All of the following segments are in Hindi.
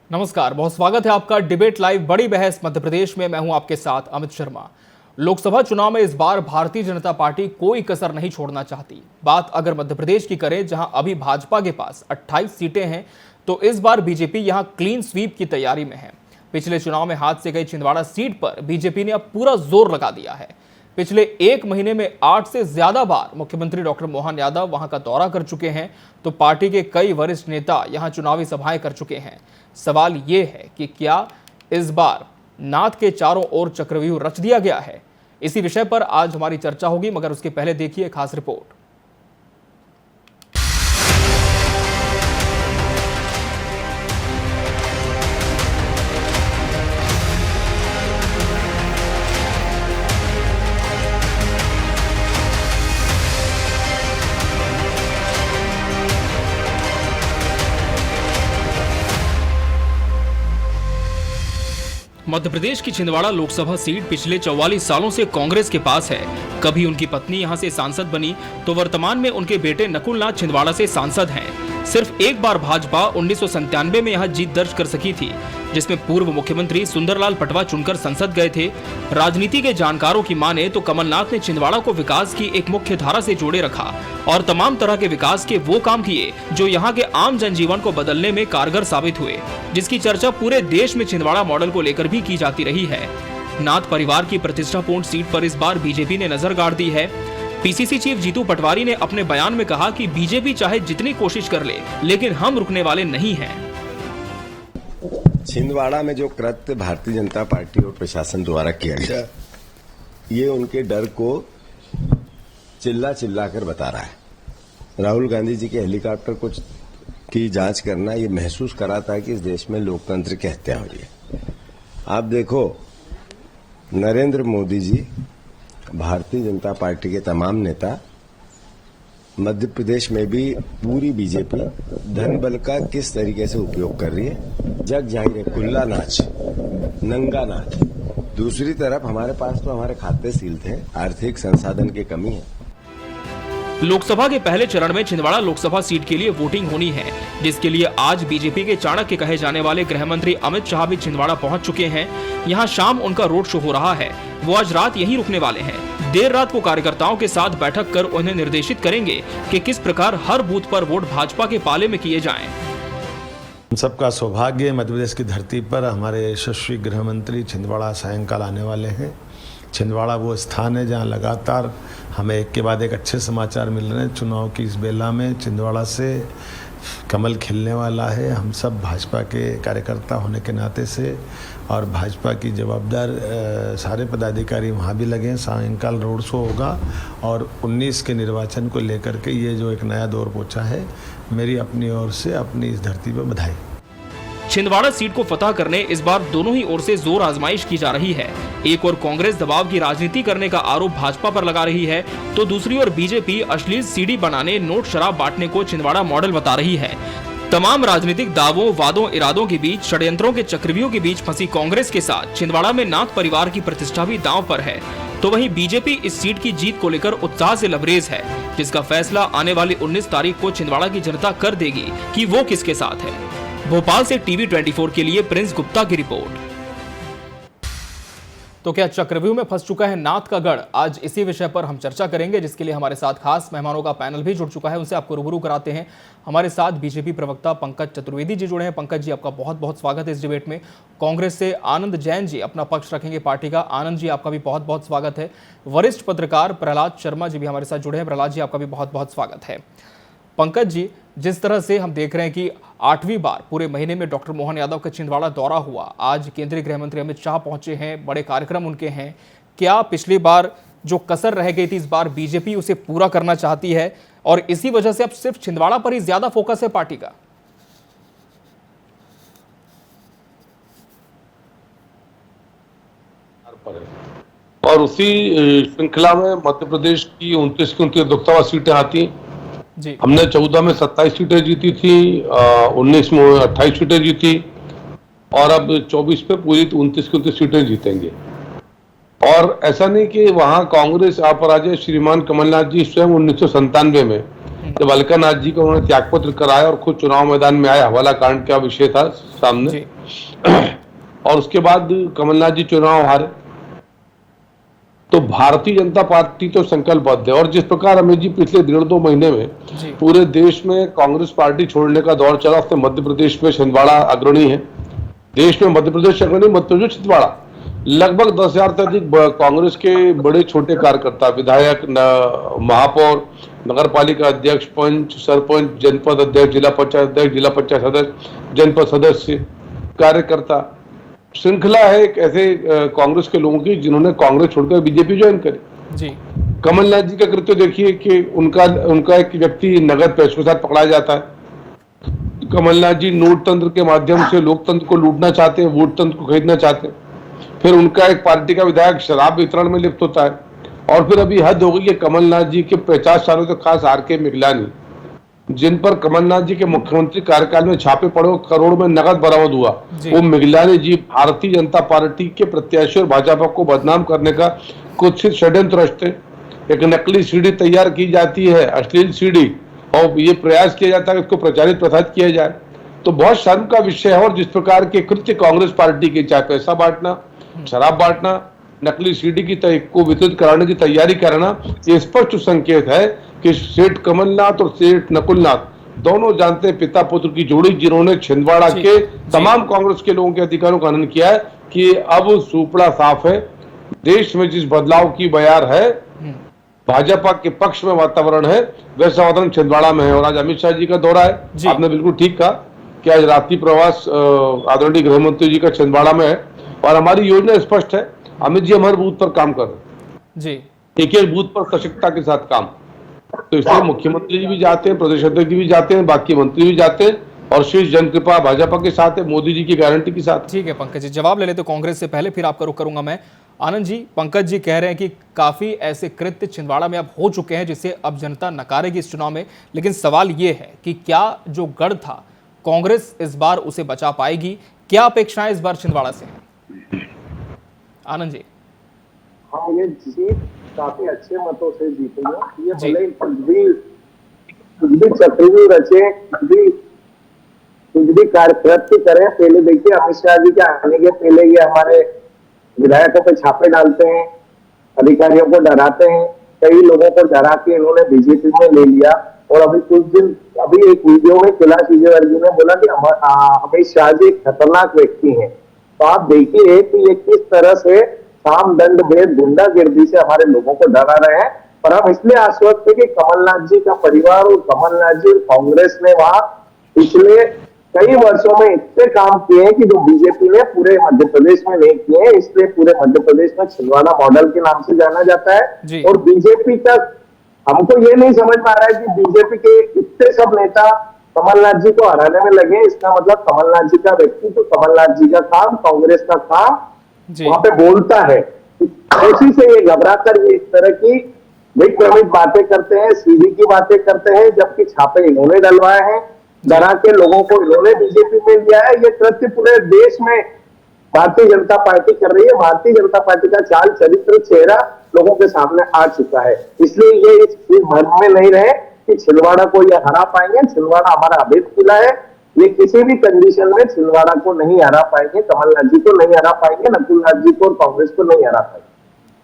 नमस्कार, बहुत स्वागत है आपका डिबेट लाइव बड़ी बहस मध्य प्रदेश में। मैं हूं आपके साथ अमित शर्मा। लोकसभा चुनाव में इस बार भारतीय जनता पार्टी कोई कसर नहीं छोड़ना चाहती। बात अगर मध्य प्रदेश की करें, जहां अभी भाजपा के पास 28 सीटें हैं, तो इस बार बीजेपी यहां क्लीन स्वीप की तैयारी में है। पिछले चुनाव में हाथ से गई छिंदवाड़ा सीट पर बीजेपी ने अब पूरा जोर लगा दिया है। पिछले एक महीने में 8 से ज्यादा बार मुख्यमंत्री डॉक्टर मोहन यादव वहां का दौरा कर चुके हैं, तो पार्टी के कई वरिष्ठ नेता यहां चुनावी सभाएं कर चुके हैं। सवाल ये है कि क्या इस बार नाथ के चारों ओर चक्रव्यूह रच दिया गया है? इसी विषय पर आज हमारी चर्चा होगी, मगर उसके पहले देखिए खास रिपोर्ट। मध्य प्रदेश की छिंदवाड़ा लोकसभा सीट पिछले 44 सालों से कांग्रेस के पास है। कभी उनकी पत्नी यहां से सांसद बनी, तो वर्तमान में उनके बेटे नकुल नाथ छिंदवाड़ा से सांसद हैं। सिर्फ एक बार भाजपा 1997 में यहां जीत दर्ज कर सकी थी, जिसमें पूर्व मुख्यमंत्री सुंदरलाल पटवा चुनकर संसद गए थे। राजनीति के जानकारों की माने तो कमलनाथ ने छिंदवाड़ा को विकास की एक मुख्य धारा से जोड़े रखा और तमाम तरह के विकास के वो काम किए जो यहाँ के आम जनजीवन को बदलने में कारगर साबित हुए, जिसकी चर्चा पूरे देश में छिंदवाड़ा मॉडल को लेकर भी की जाती रही है। नाथ परिवार की प्रतिष्ठापूर्ण सीट पर इस बार बीजेपी ने नजर गाड़ दी है। पीसीसी चीफ जीतू पटवारी ने अपने बयान में कहा कि बीजेपी चाहे जितनी कोशिश कर ले, लेकिन हम रुकने वाले नहीं हैं। छिंदवाड़ा में जो कृत्य भारतीय जनता पार्टी और प्रशासन द्वारा किया गया, ये उनके डर को चिल्ला चिल्ला कर बता रहा है। राहुल गांधी जी के हेलीकॉप्टर की जांच करना ये महसूस कराता है कि इस देश में लोकतंत्र की हत्या हो रही है। आप देखो, नरेंद्र मोदी जी, भारतीय जनता पार्टी के तमाम नेता, मध्य प्रदेश में भी पूरी बीजेपी धन बल का किस तरीके से उपयोग कर रही है, जग जाहिर है। खुला नाच, नंगा नाच। दूसरी तरफ हमारे पास तो हमारे खाते सील थे, आर्थिक संसाधन की कमी है। लोकसभा के पहले चरण में छिंदवाड़ा लोकसभा सीट के लिए वोटिंग होनी है, जिसके लिए आज बीजेपी के चाणक्य कहे जाने वाले गृह मंत्री अमित शाह भी छिंदवाड़ा पहुंच चुके हैं। यहां शाम उनका रोड शो हो रहा है। वो आज रात यहीं रुकने वाले हैं। देर रात वो कार्यकर्ताओं के साथ बैठक कर उन्हें निर्देशित करेंगे कि किस प्रकार हर बूथ पर वोट भाजपा के पाले में किए जाएं। सबका सौभाग्य, मध्य प्रदेश की धरती पर हमारे यशस्वी गृह मंत्री छिंदवाड़ा सायंकाल आने वाले हैं। छिंदवाड़ा वो स्थान है जहां लगातार हमें एक के बाद एक अच्छे समाचार मिल रहे हैं। चुनाव की इस बेला में छिंदवाड़ा से कमल खिलने वाला है। हम सब भाजपा के कार्यकर्ता होने के नाते से और भाजपा की जवाबदार सारे पदाधिकारी वहाँ भी लगे हैं। सायंकाल रोड शो होगा और 19 के निर्वाचन को लेकर के ये जो एक नया दौर पहुँचा है, मेरी अपनी ओर से अपनी इस धरती पर बधाई। छिंदवाड़ा सीट को फतह करने इस बार दोनों ही ओर से जोर आजमाइश की जा रही है। एक और कांग्रेस दबाव की राजनीति करने का आरोप भाजपा पर लगा रही है, तो दूसरी ओर बीजेपी अश्लील सीडी बनाने, नोट शराब बांटने को छिंदवाड़ा मॉडल बता रही है। तमाम राजनीतिक दावों, वादों, इरादों के बीच, षड्यंत्रों के चक्रव्यूह के बीच फंसी कांग्रेस के साथ छिंदवाड़ा में नाथ परिवार की प्रतिष्ठा भी दांव पर है। तो वहीं बीजेपी इस सीट की जीत को लेकर उत्साह से लबरेज है, जिसका फैसला आने वाली 19 तारीख को छिंदवाड़ा की जनता कर देगी कि वो किसके साथ है। भोपाल से टीवी 24 के लिए प्रिंस गुप्ता की रिपोर्ट। तो क्या चक्रव्यूह में फंस चुका है नाथ का गढ़? आज इसी विषय पर हम चर्चा करेंगे, जिसके लिए हमारे साथ खास मेहमानों का पैनल भी जुड़ चुका है। उनसे आपको रूबरू कराते हैं। हमारे साथ बीजेपी प्रवक्ता पंकज चतुर्वेदी जी जुड़े हैं। पंकज जी, आपका बहुत बहुत स्वागत है इस डिबेट में। कांग्रेस से आनंद जैन जी अपना पक्ष रखेंगे पार्टी का। आनंद जी, आपका भी बहुत बहुत स्वागत है। वरिष्ठ पत्रकार प्रहलाद शर्मा जी भी हमारे साथ जुड़े हैं। प्रहलाद जी, आपका भी बहुत बहुत स्वागत है। पंकज जी, जिस तरह से हम देख रहे हैं कि 8वीं बार पूरे महीने में डॉक्टर मोहन यादव का छिंदवाड़ा दौरा हुआ, आज केंद्रीय गृह मंत्री अमित शाह पहुंचे हैं, बड़े कार्यक्रम उनके हैं। क्या पिछली बार जो कसर रह गई थी, इस बार बीजेपी उसे पूरा करना चाहती है और इसी वजह से अब सिर्फ छिंदवाड़ा पर ही ज्यादा फोकस है पार्टी का? और उसी श्रृंखला में मध्य प्रदेश की 29 की 29 लोकसभा सीटें आती जी। हमने 14 में 27 सीटें जीती थी, 19 में 28 सीटें जीती और अब 24 पे पूरी 29 की 29 सीटें जीतेंगे। और ऐसा नहीं कि वहां कांग्रेस अपराजय श्रीमान कमलनाथ जी स्वयं 1997 में जब अलकानाथ जी को उन्होंने त्यागपत्र कराया और खुद चुनाव मैदान में आए, हवाला कांड का विषय था सामने, और उसके बाद कमलनाथ जी चुनाव हारे। तो भारतीय जनता पार्टी तो संकल्पबद्ध है, और जिस प्रकार अमित जी पिछले 1.5-2 महीने में पूरे देश में कांग्रेस पार्टी छोड़ने का दौर चला, उसमें मध्य प्रदेश में छिंदवाड़ा अग्रणी है। देश में मध्य प्रदेश अग्रणी, मध्य प्रदेश छिंदवाड़ा लगभग 10,000 से अधिक कांग्रेस के बड़े छोटे कार्यकर्ता, विधायक, महापौर, नगर पालिका अध्यक्ष, पंच, सरपंच, जनपद अध्यक्ष, जिला पंचायत अध्यक्ष, जिला पंचायत सदस्य, जनपद सदस्य, कार्यकर्ता, श्रृंखला है एक ऐसे कांग्रेस के लोगों की जिन्होंने कांग्रेस छोड़कर बीजेपी ज्वाइन करी। जी। कमलनाथ जी का कृत्य देखिए कि उनका एक व्यक्ति नगद पैसों के साथ पकड़ाया जाता है। कमलनाथ जी नोट तंत्र के माध्यम से लोकतंत्र को लूटना चाहते हैं, वोट तंत्र को खरीदना चाहते हैं। फिर उनका एक पार्टी का विधायक शराब वितरण में लिप्त होता है, और फिर अभी हद हो गई है कमलनाथ जी के 50 सालों तक, खास आर.के. मिगलानी, जिन पर कमलनाथ जी के मुख्यमंत्री कार्यकाल में छापे पड़े, करोड़ में नगद बरामद हुआ। वो मिगलानी जी भारतीय जनता पार्टी के प्रत्याशी और भाजपा को बदनाम करने का कुछ षड्यंत्र रचते। एक नकली सीडी तैयार की जाती है, अश्लील सीडी, और ये प्रयास किया जाता है कि इसको प्रचारित प्रसारित किया जाए। तो बहुत शर्म का विषय है। और जिस प्रकार के कृत्य कांग्रेस पार्टी के, चाहे पैसा बांटना, शराब बांटना, नकली सीडी को वितरित कराने की तैयारी करना, ये स्पष्ट संकेत है कि सेठ कमलनाथ और सेठ नकुलनाथ दोनों जानते हैं पिता पुत्र की जोड़ी, जिन्होंने छिंदवाड़ा के तमाम कांग्रेस के लोगों के अधिकारों का हनन किया है। कि अब सुपड़ा साफ है, देश में जिस बदलाव की बयार है, भाजपा के पक्ष में वातावरण है, वैसा वातावरण छिंदवाड़ा में है। और आज अमित शाह जी का दौरा है, आपने बिल्कुल ठीक कहा कि आज रात्रि प्रवास आदरणीय गृह मंत्री जी का छिंदवाड़ा में है, और हमारी योजना स्पष्ट है। अमित जी हमारे बूथ पर काम कर रहे हैं जी, एक बूथ पर सशक्तता के साथ काम। तो इसलिए मुख्यमंत्री जी भी जाते हैं, प्रदेश अध्यक्ष जी भी जाते हैं, बाकी मंत्री भी जाते हैं, और शीर्ष जन कृपा भाजपा के साथ है, मोदी जी की गारंटी के साथ। ठीक है पंकज जी, जवाब ले लेते कांग्रेस से पहले, फिर आपका रुख करूंगा मैं। आनंद जी, पंकज जी कह रहे हैं कि काफी ऐसे कृत्य छिंदवाड़ा में अब हो चुके हैं जिसे अब जनता नकारेगी इस चुनाव में, लेकिन सवाल ये है कि क्या जो गढ़ था कांग्रेस इस बार उसे बचा पाएगी? क्या अपेक्षाएं इस बार छिंदवाड़ा से हैं? आनंद जी। हाँ, ये जीत काफी अच्छे मतों से जीती है। ये भले कुछ भी चक्रव्यूह रचे, कुछ भी कार्यकृत्य करें, पहले देखिए अमित शाह जी के आने के पहले ये हमारे विधायकों पे छापे डालते हैं, अधिकारियों को डराते हैं, कई लोगों को डरा के इन्होंने बीजेपी में ले लिया। और अभी कुछ दिन, अभी एक वीडियो में कैलाश विजयवर्गीय ने बोला कि अमित शाह जी खतरनाक व्यक्ति हैं। तो आप देखिए कि ये किस तरह से साम दंड भेद गुंडागिर्दी से हमारे लोगों को डरा रहे हैं। पर हम इसलिए आश्वस्त है कि कमलनाथ जी का परिवार और कमलनाथ जी कांग्रेस ने वहां पिछले कई वर्षों में इतने काम किए हैं कि जो बीजेपी ने पूरे मध्य प्रदेश में नहीं किए हैं। इसलिए पूरे मध्य प्रदेश में छिंदवाड़ा मॉडल के नाम से जाना जाता है। और बीजेपी का हमको ये नहीं समझ में आ रहा है कि बीजेपी के इतने सब नेता कमलनाथ जी को हराने में लगे। इसका मतलब कमलनाथ जी का व्यक्तित्व, कमलनाथ जी का काम, कांग्रेस का काम वहां पे बोलता है। उसी से ये घबराकर ये इस तरह की विक्रमित बातें करते हैं, सीधी की बातें करते हैं, जबकि छापे इन्होंने डलवाए हैं, डरा के लोगों को इन्होंने बीजेपी में लिया है। ये कृत्य पूरे देश में भारतीय जनता पार्टी कर रही है। भारतीय जनता पार्टी का चाल चरित्र चेहरा लोगों के सामने आ चुका है। इसलिए ये इस भ्रम में नहीं रहे कि छिंदवाड़ा को ये हरा पाएंगे। छिंदवाड़ा हमारा अभेद किला है, ये किसी भी कंडीशन में छिंदवाड़ा को नहीं हरा पाएंगे, कमलनाथ जी को नहीं हरा पाएंगे, नकुलनाथ जी को और कांग्रेस को नहीं हरा पाएंगे।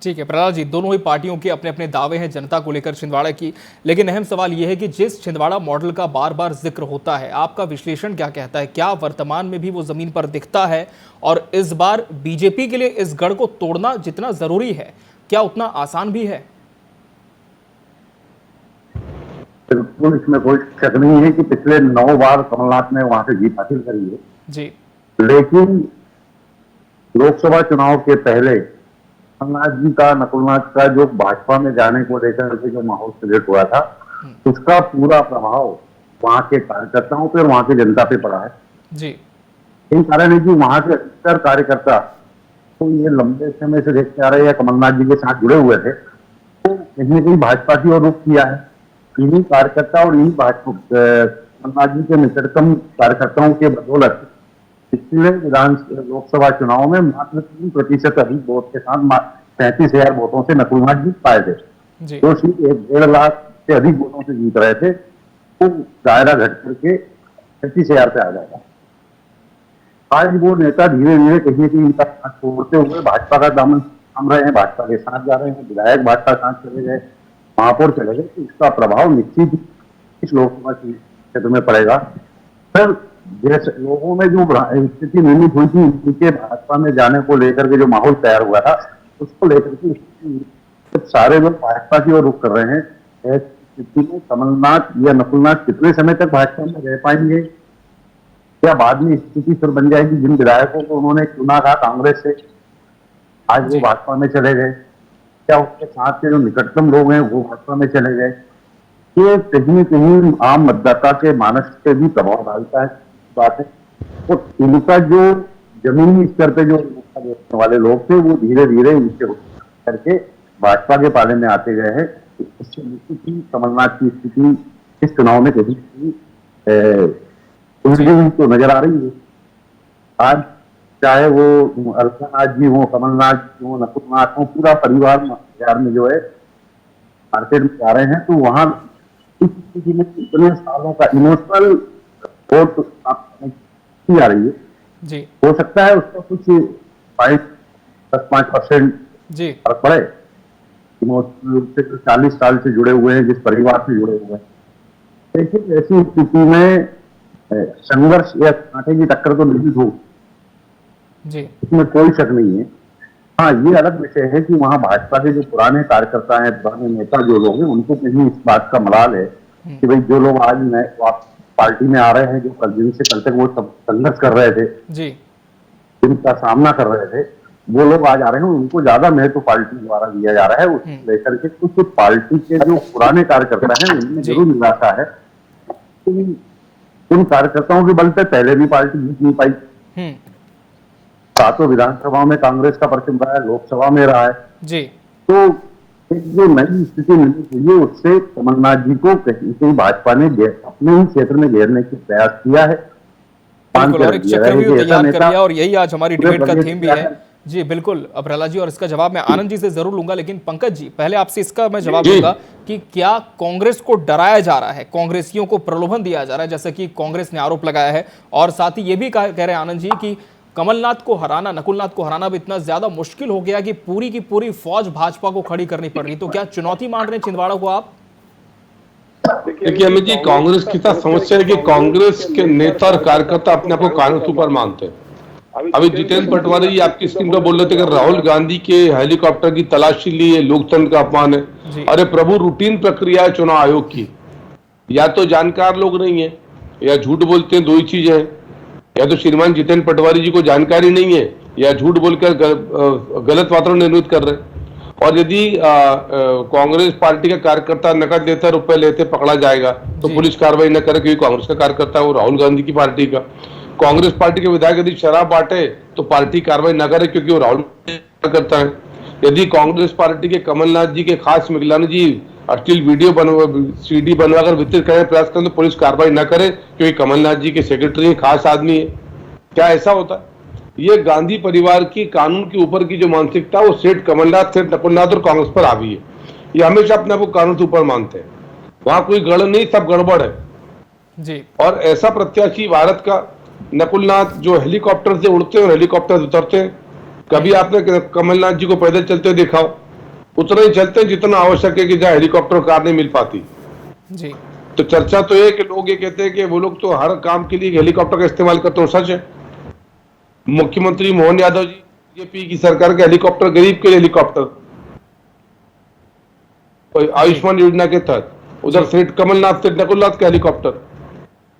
ठीक है प्रहलाद जी, दोनों ही पार्टियों के अपने अपने दावे हैं जनता को लेकर छिंदवाड़ा की, लेकिन अहम सवाल यह है कि जिस छिंदवाड़ा मॉडल का बार बार जिक्र होता है, आपका विश्लेषण क्या कहता है? क्या वर्तमान में भी वो जमीन पर दिखता है? और इस बार बीजेपी के लिए इस गढ़ को तोड़ना जितना जरूरी है, क्या उतना आसान भी है? बिल्कुल, इसमें कोई शक नहीं है कि पिछले 9 बार कमलनाथ ने वहां से जीत हासिल करी है जी। लेकिन लोकसभा चुनाव के पहले कमलनाथ जी का, नकुलनाथ का जो भाजपा में जाने को लेकर के जो माहौल क्रिएट हुआ था, उसका पूरा प्रभाव वहां के कार्यकर्ताओं पे और वहां की जनता पे पड़ा है जी। यही कारण है कि वहां के अधिकतर कार्यकर्ता तो ये लंबे समय से देखते आ रहे हैं, कमलनाथ जी के साथ जुड़े हुए थे, तो कहीं न कहीं भाजपा की ओर रुख किया है। इन्हीं कार्यकर्ता और इन्हीं भाजपा कमलनाथ जी के निकटतम कार्यकर्ताओं के बदौलत पिछले लोकसभा चुनाव में मात्र 3% अधिक वोट के साथ 35,000 वोटों से नकुलनाथ जीत पाए थे। जो सीट 1.5 लाख से अधिक वोटों से जीत रहे थे, वो दायरा घट करके 35,000 पे आ जाएगा। आज वो नेता धीरे धीरे कहीं ना कहीं इनका साथ छोड़ते हुए भाजपा का दामन थाम रहे हैं, भाजपा के साथ जा रहे हैं, विधायक भाजपा के साथ चले गए, महापौर चले गए, तो इसका प्रभाव निश्चित ही इस लोकसभा क्षेत्र में पड़ेगा। सर, जैसे लोगों में जो स्थिति निर्मित हुई थी उनके भाजपा में जाने को लेकर के जो माहौल तैयार हुआ था, उसको लेकर के सारे लोग भाजपा की ओर रुख कर रहे हैं। ऐसी स्थिति में कमलनाथ या नकुलनाथ कितने समय तक भाजपा में रह पाएंगे, क्या बाद में स्थिति फिर बन जाएगी? जिन विधायकों को उन्होंने चुना था कांग्रेस से, आज वो भाजपा में चले गए, क्या उसके साथ के जो निकटतम लोग हैं वो भाजपा में चले गए? ये कहीं न कहीं आम मतदाता के मानस पे भी प्रभाव डालता है बात है। तो इनका जो जमीनी स्तर पे जो देखने वाले लोग थे वो धीरे धीरे इनसे करके भाजपा के पाले में आते गए हैं। इससे निश्चित ही कमलनाथ की स्थिति इस चुनाव में कहीं उलझी हुई तो नजर आ रही है। आज चाहे वो अलकानाथ जी हो, कमलनाथ जी हो, नकुलनाथ हो, पूरा परिवार बिहार में जो है मार्केट में जा रहे हैं, तो वहां इस स्थिति में इतने सालों का इमोशनल वोट की आ रही है जी। हो सकता है उसका कुछ 5% जी फर्क पड़े। इमोशनल रूप से 40 साल से जुड़े हुए हैं, जिस परिवार से जुड़े हुए हैं, लेकिन ऐसी स्थिति में संघर्ष या कांटे की टक्कर तो नहीं हो जी, इसमें कोई शक नहीं है। हाँ, ये अलग विषय है कि वहां भाजपा के जो पुराने कार्यकर्ता हैं, पुराने नेता जो लोग हैं, उनको कहीं इस बात का मलाल है कि भाई जो लोग आज नए पार्टी में आ रहे हैं, जो कल जिनसे कल तक वो संघर्ष कर रहे थे जी, जिनका सामना कर रहे थे, वो लोग आज आ रहे हैं, उनको ज्यादा महत्व पार्टी द्वारा दिया जा रहा है। उसको लेकर के कुछ पार्टी के जो पुराने कार्यकर्ता हैं उनमें जरूर निराशा है। इन कार्यकर्ताओं के बल पे पहले भी पार्टी जीत नहीं पाई। सातों विधानसभाओं में कांग्रेस का परचम रहा है, लोकसभा में रहा है जी। तो एक जो नई स्थिति निर्मित हुई है, उससे कमलनाथ जी को कहीं कहीं भाजपा ने अपने ही क्षेत्र में घेरने की प्रयास किया है। बिल्कुल, और एक चक्रव्यूह तैयार कर लिया, और यही आज हमारी डिबेट का थीम भी है। जी बिल्कुल, अब प्रहलाद जी और इसका जवाब मैं आनंद जी से जरूर लूंगा, लेकिन पंकज जी पहले आपसे इसका मैं जवाब दूंगा कि क्या कांग्रेस को डराया जा रहा है, कांग्रेसियों को प्रलोभन दिया जा रहा है, जैसे कि कांग्रेस ने आरोप लगाया है, और साथ ही ये भी कह रहे हैं आनंद जी कि कमलनाथ को हराना, नकुलनाथ को हराना भी इतना ज्यादा मुश्किल हो गया कि पूरी की पूरी फौज भाजपा को खड़ी करनी पड़ रही। तो क्या चुनौती मान रहे हैं छिंदवाड़ा को आप? देखिए अमित जी, कांग्रेस की साथ समस्या है कि कांग्रेस के नेता और कार्यकर्ता अपने आप को कानून के ऊपर मानते हैं। अभी जितेंद्र पटवारी जी आपकी स्क्रीन पर बोल रहे थे कि राहुल गांधी के हेलीकॉप्टर की तलाशी ली है, लोकतंत्र का अपमान है। अरे प्रभु, रूटीन प्रक्रिया है चुनाव आयोग की। या तो जानकार लोग नहीं है या झूठ बोलते हैं, दो ही चीजें हैं। या तो श्रीमान जितेंद्र पटवारी जी को जानकारी नहीं है या झूठ बोलकर गलत वातावरण निर्मित कर रहे हैं। और यदि कांग्रेस पार्टी का कार्यकर्ता नकद देता, रुपए लेते, पकड़ा जाएगा तो पुलिस कार्रवाई न करे क्योंकि कांग्रेस का कार्यकर्ता है वो राहुल गांधी की पार्टी का। कांग्रेस पार्टी के विधायक यदि शराब बांटे तो पार्टी कार्रवाई न करे क्योंकि वो राहुल करता है। यदि कांग्रेस पार्टी के कमलनाथ जी के खास मिगलानी जी अश्लील वीडियो सीडी बनवाकर वितरित करने प्रयास करें तो पुलिस कार्रवाई न करे क्योंकि कमलनाथ जी के सेक्रेटरी खास आदमी है। क्या ऐसा होता है? ये गांधी परिवार की कानून के ऊपर की जो मानसिकता वो सेठ कमलनाथ, सेठ नकुलनाथ और कांग्रेस पर हावी है। ये हमेशा अपने आप को कानून के ऊपर मानते हैं, वहां कोई गड़बड़ नहीं, सब गड़बड़ है जी। और ऐसा प्रत्याशी भारत का नकुलनाथ जो हेलीकॉप्टर से उड़ते हैं और हेलीकॉप्टर से उतरते हैं, कभी आपने कमलनाथ जी को पैदल चलते दिखाओ? उतना ही चलते हैं जितना आवश्यक है कि जहां हेलीकॉप्टर कार नहीं मिल पाती जी। तो चर्चा तो है कि लोग ये कहते हैं कि वो लोग तो हर काम के लिए हेलीकॉप्टर का इस्तेमाल करते हैं। सच है, मुख्यमंत्री मोहन यादव जी बीजेपी की सरकार के हेलीकॉप्टर गरीब के लिए हेलीकॉप्टर, आयुष्मान योजना के तहत उधर सेठ कमलनाथ, सेठ नकुलनाथ का हेलीकॉप्टर।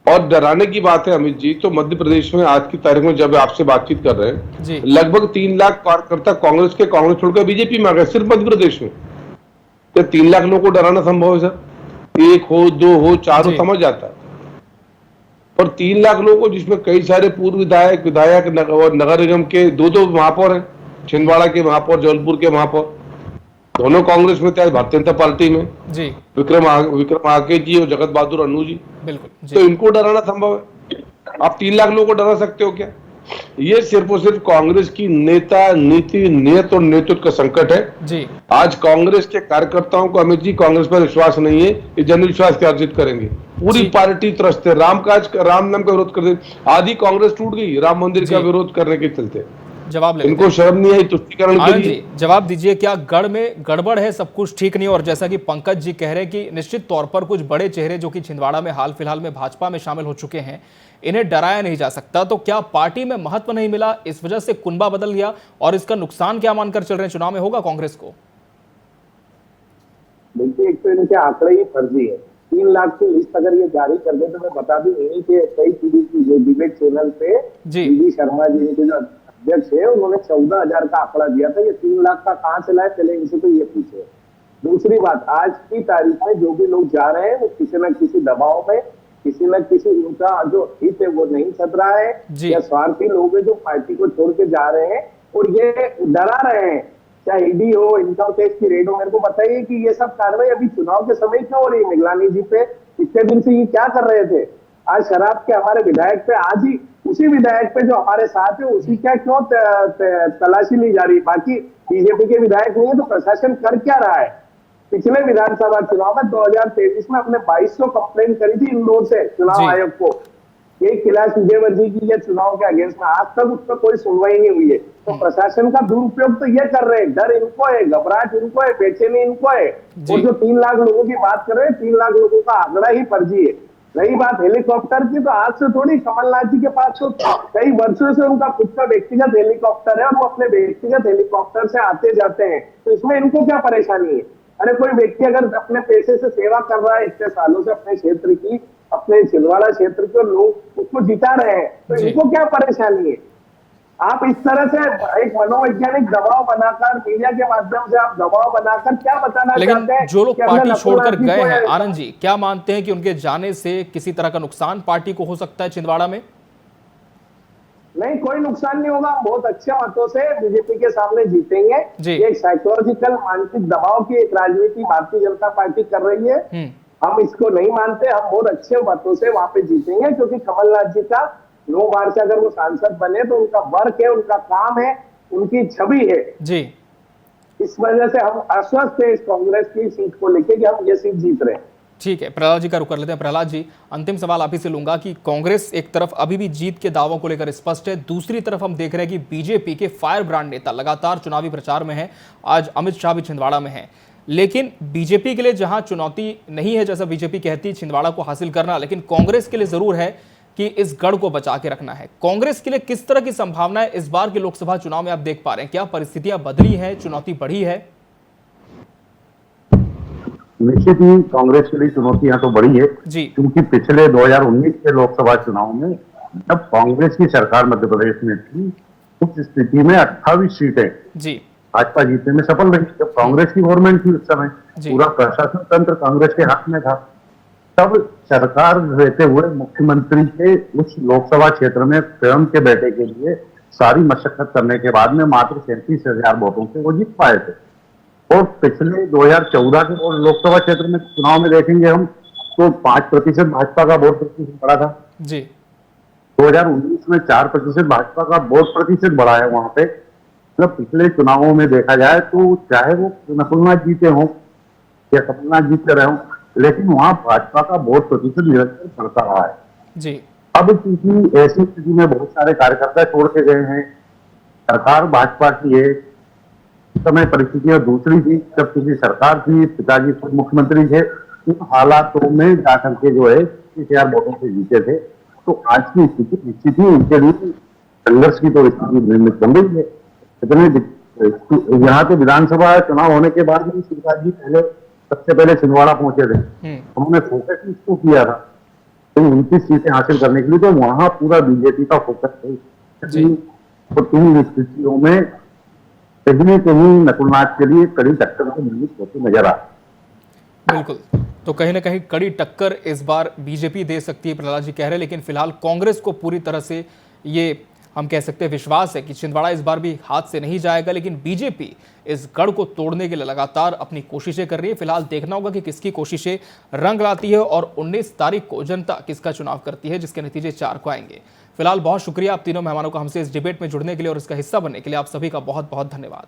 और डराने की बात है अमित जी, तो मध्य प्रदेश में आज की तारीख में जब आपसे बातचीत कर रहे हैं लगभग 3 लाख कार्यकर्ता कांग्रेस छोड़कर बीजेपी में आ गए सिर्फ मध्य प्रदेश में। तो 3 लाख लोगों को डराना संभव है सर? 1 हो, 2 हो, 4 हो, समझ जाता है। और 3 लाख लोगों को, जिसमें कई सारे पूर्व विधायक और नगर निगम के 2 महापौर हैं, छिंदवाड़ा के महापौर, जबलपुर के महापौर, दोनों कांग्रेस में थे, भारतीय जनता पार्टी में जी। विक्रम आके जी और जगत बहादुर अन्नू जी। बिल्कुल जी। तो इनको डराना संभव है? आप 3 लाख लोगों को डरा सकते हो क्या? ये सिर्फ और सिर्फ कांग्रेस की नेता नीति नियत और नेतृत्व का संकट है जी। आज कांग्रेस के कार्यकर्ताओं को अमित जी कांग्रेस पर विश्वास नहीं है, ये जनविश्वास क्या अर्जित करेंगे। पूरी पार्टी त्रस्त है, राम नाम का विरोध करते, आधी कांग्रेस टूट गई राम मंदिर का विरोध करने के चलते। जवाब ले इनको शर्म नहीं आई तुष्टीकरण के लिए। जवाब दीजिए, क्या गढ़ में गड़बड़ है, सब कुछ ठीक नहीं? और जैसा कि पंकज जी कह रहे हैं कि निश्चित तौर पर कुछ बड़े चेहरे जो कि छिंदवाड़ा में हाल फिलहाल में भाजपा में शामिल हो चुके हैं, इन्हें डराया नहीं जा सकता, तो क्या पार्टी में महत्व नहीं मिला, इस वजह से कुनबा बदल गया, और इसका नुकसान क्या मानकर चल रहे हैं चुनाव में होगा कांग्रेस को? देखिए, एक तो इनके आंकड़े ही फर्जी है। 3 लाख की लिस्ट अगर ये जारी कर दे तो मैं बता दूं, इन्हीं के कई टीवी की जो डिबेट चैनल पे डी शर्मा जी के जो अध्यक्ष है, उन्होंने 14,000 का आंकड़ा दिया था। ये 3 लाख का कहां से लाए, पहले इनसे तो ये पूछे। दूसरी बात, आज की तारीख में जो भी लोग जा रहे हैं वो किसी न किसी दबाव में, किसी न किसी उनका जो हित है वो नहीं चल रहा है, या स्वार्थी लोग हैं जो पार्टी को छोड़ के जा रहे हैं और ये डरा रहे हैं। चाहे ईडी हो, इनकम टैक्स की रेड हो, मेरे को बताइए कि ये सब कार्रवाई अभी चुनाव के समय क्यों हो रही है? निगरानी जी पे इतने दिन से ये क्या कर रहे थे? आज शराब के हमारे विधायक पे, आज ही उसी विधायक पे जो हमारे साथ है उसी क्या क्यों तलाशी ली जा रही है? बाकी बीजेपी के विधायक नहीं है तो प्रशासन कर क्या रहा है? पिछले विधानसभा चुनाव में 2023 में अपने 2200 कंप्लेन करी थी इंदौर से चुनाव आयोग को, ये कैलाश विजयवर्गीय की ये चुनाव के अगेंस्ट में, आज तक उस पर कोई सुनवाई नहीं हुई है। तो प्रशासन का दुरुपयोग तो ये कर रहे हैं, डर इनको है, घबराहट इनको है, बेचैनी इनको है। और जो 3 लाख लोगों की बात कर रहे हैं, 3 लाख लोगों का आंकड़ा ही फर्जी है। रही बात हेलीकॉप्टर की, तो आज से थोड़ी, कमलनाथ जी के पास तो कई वर्षों से उनका खुद का व्यक्तिगत हेलीकॉप्टर है और वो अपने व्यक्तिगत हेलीकॉप्टर से आते जाते हैं, तो इसमें इनको क्या परेशानी है? अरे कोई व्यक्ति अगर अपने पैसे से सेवा कर रहा है इतने सालों से अपने क्षेत्र की, अपने छिंदवाड़ा क्षेत्र के लोग उसको जिता रहे हैं, तो इनको क्या परेशानी है? आप इस तरह से एक मनोवैज्ञानिक दबाव बनाकर, मीडिया के माध्यम से आप दबाव बनाकर क्या बताना चाहते हैं? जो लोग पार्टी छोड़कर गए हैं, आनंद जी, क्या मानते हैं कि उनके जाने से किसी तरह का नुकसान पार्टी को हो सकता है छिंदवाड़ा में? नहीं, कोई नुकसान नहीं होगा। हम बहुत अच्छे मतों से बीजेपी के सामने जीतेंगे। एक साइकोलॉजिकल मानसिक दबाव की एक राजनीति भारतीय जनता पार्टी कर रही है, हम इसको नहीं मानते। हम बहुत अच्छे मतों से वहां पे जीतेंगे, क्योंकि कमलनाथ जी का 9 बार से अगर वो सांसद बने तो उनका वर्क है, उनका काम है, उनकी छवि है जी। इस वजह से हम आश्वस्त है इस कांग्रेस की सीट को लेके कि हम ये सीट जीत रहे हैं। ठीक है, प्रहलाद जी का रुख कर लेते हैं। प्रहलाद जी, अंतिम सवाल आप ही से लूंगा कि कांग्रेस एक तरफ अभी भी जीत के दावों को लेकर स्पष्ट है, दूसरी तरफ हम देख रहे हैं कि बीजेपी के फायर ब्रांड नेता लगातार चुनावी प्रचार में हैं। आज अमित शाह भी छिंदवाड़ा में हैं, लेकिन बीजेपी के लिए जहां चुनौती नहीं है, जैसा बीजेपी कहती है छिंदवाड़ा को हासिल करना, लेकिन कांग्रेस के लिए जरूर है कि इस गढ़ को बचा के रखना है। कांग्रेस के लिए किस तरह की संभावनाएं इस बार के लोकसभा चुनाव में आप देख पा रहे हैं? क्या परिस्थितियां बदली हैं, चुनौती बढ़ी है? निश्चित ही कांग्रेस के लिए चुनौतियां तो बड़ी है जी, क्योंकि पिछले 2019 के लोकसभा चुनाव में जब कांग्रेस की सरकार मध्य प्रदेश में थी, उस स्थिति में 28 सीटें जी भाजपा जीतने में सफल रही। जब कांग्रेस की गवर्नमेंट थी उस समय पूरा प्रशासन तंत्र कांग्रेस के हाथ में था। तब सरकार रहते हुए मुख्यमंत्री के उस लोकसभा क्षेत्र में स्वयं के बेटे के लिए सारी मशक्कत करने के बाद में मात्र 37,000 वोटों से वो जीत पाए थे। और पिछले 2014 के लोकसभा क्षेत्र में चुनाव में देखेंगे हम तो 5% भाजपा का वोट प्रतिशत बढ़ा था जी। 2019 में 4% भाजपा का वोट प्रतिशत बढ़ा है वहां पे। मतलब पिछले चुनावों में देखा जाए तो चाहे वो नकुलनाथ जीते हों या कमलनाथ जीते रहे हों, लेकिन वहां भाजपा का वोट प्रतिशत निरंतर बढ़ता रहा है जी। अब क्योंकि ऐसी स्थिति में बहुत सारे कार्यकर्ता छोड़ के गए हैं, सरकार भाजपा की है, समय परिस्थितियां दूसरी थी, जब किसी सरकार थी, पिताजी खुद मुख्यमंत्री थे, उन हालातों में जाकर के जो है 30,000 वोटों से जीते थे। तो आज की स्थिति निश्चित ही उनके लिए संघर्ष की तो स्थिति निर्मित बन गई है। इतने यहाँ तो विधानसभा चुनाव होने के बाद भी पिताजी सबसे पहले छिंदवाड़ा पहुंचे थे, उन्होंने फोकस इसको किया था तो 29 सीटें हासिल करने के लिए, तो वहां पूरा बीजेपी का फोकस है। तो इन स्थितियों में कहीं न कहीं नकुलनाथ के लिए कड़ी टक्कर को निर्मित होती नजर आ। बिल्कुल, तो कहीं ना कहीं कड़ी टक्कर इस बार बीजेपी दे सकती है, प्रहलाद जी कह रहे हैं, लेकिन फिलहाल कांग्रेस को पूरी तरह से ये हम कह सकते हैं विश्वास है कि छिंदवाड़ा इस बार भी हाथ से नहीं जाएगा, लेकिन बीजेपी इस गढ़ को तोड़ने के लिए लगातार अपनी कोशिशें कर रही है। फिलहाल देखना होगा कि किसकी कोशिशें रंग लाती है और 19 तारीख को जनता किसका चुनाव करती है, जिसके नतीजे 4 को आएंगे। फिलहाल बहुत शुक्रिया आप तीनों मेहमानों का हमसे इस डिबेट में जुड़ने के लिए और इसका हिस्सा बनने के लिए। आप सभी का बहुत बहुत धन्यवाद।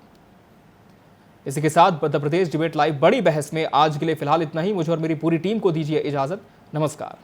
इसी के साथ मध्य प्रदेश डिबेट लाइव बड़ी बहस में आज के लिए फिलहाल इतना ही। मुझे और मेरी पूरी टीम को दीजिए इजाजत। नमस्कार।